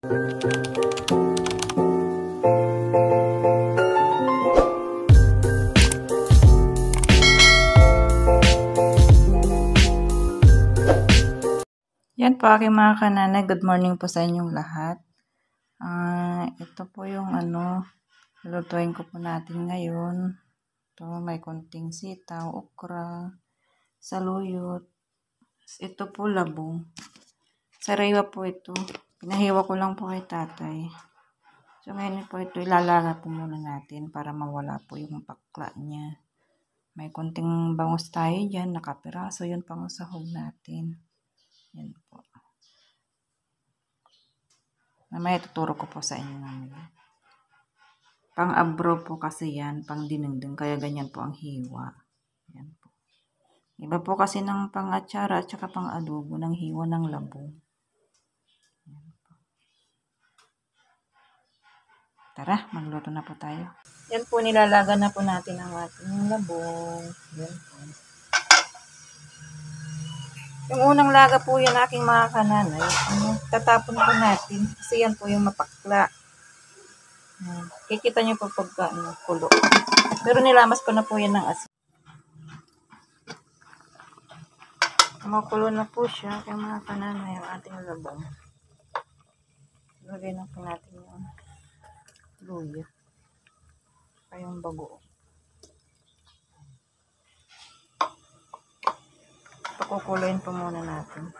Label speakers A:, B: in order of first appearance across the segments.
A: Yan po aking mga kananay. Good morning po sa inyong lahat. Ito po yung lutuin ko po natin ngayon. Ito may konting sitaw, okra, saluyot. Ito po labong. Sariwa po ito. Pinahiwa ko lang po kay tatay. So ngayon po ito ilalaga po muna natin para mawala po yung pakla niya. May konting bangus tayo dyan, nakapiraso. Yun pang sahog natin. Yan po. Mamaya tuturo ko po sa inyo namin. Pang-abro po kasi yan, pang dinengdeng, kaya ganyan po ang hiwa. Yan po. Iba po kasi ng pang-atsara at saka pang-adobo ng hiwa ng labong. Yan po. Tara, magluto na po tayo. Yan po, nilalaga na po natin ang ating labong. Yan po. Yung unang laga po yan aking mga kananay, tatapon po natin kasi yan po yung mapakla. Kikita nyo po pagka kulo. Pero nilamas ko na po yan ng asin. Makulo na po siya kaya mga kananay yung ating labong. Lagay na po natin yung luya. Kayong bago. Pakukuloyin po muna natin.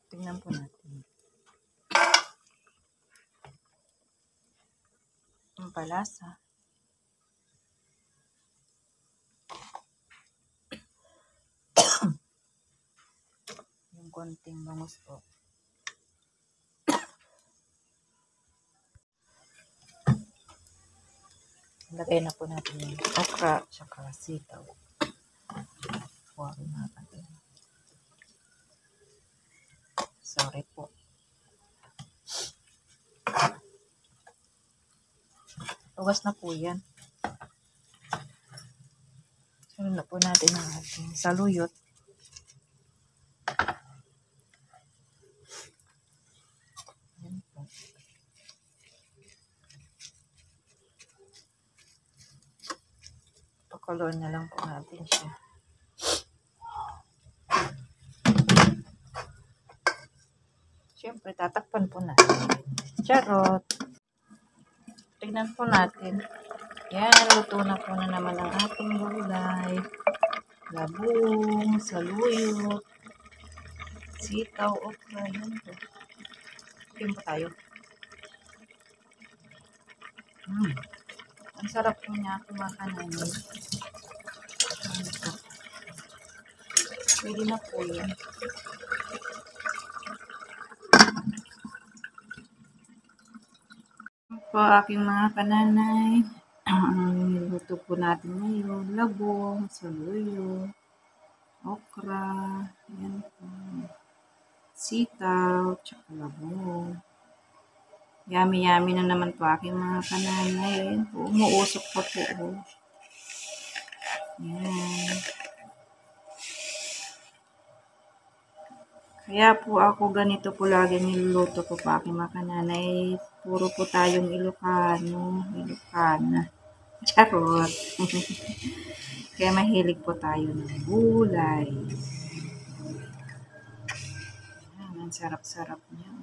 A: Tingnan po natin. Ang palasa. Yung konting bangus po. Lagay na po natin yung okra at sitaw. Wari natin. Sorry po. Tugas na po yan. Sunod na po natin ang ating saluyot. Yan po. Pakuloyin na lang po natin siya. Siyempre, tatakpan po natin. Charot! Tignan po natin. Yan, luto na po na naman ang ating gulay. Labong, saluyot, sitaw, okra. Yan po. Tignan po tayo. Ang sarap po niya aking mga kananay. Pwede na po yun. Po aking mga kananay, niluto po natin ngayon, labong, saluyot, okra, yan po, sitaw, tsaka labong. Yummy na naman po aking mga kananay. Yan po, umuusok pa po. Yan. Kaya po ako ganito po lagi niluluto ko pa aking mga kananay. Puro po tayong Ilocano, Ilocana. Charot. Kaya mahilig po tayo ng gulay. Yan, ang sarap-sarap niya.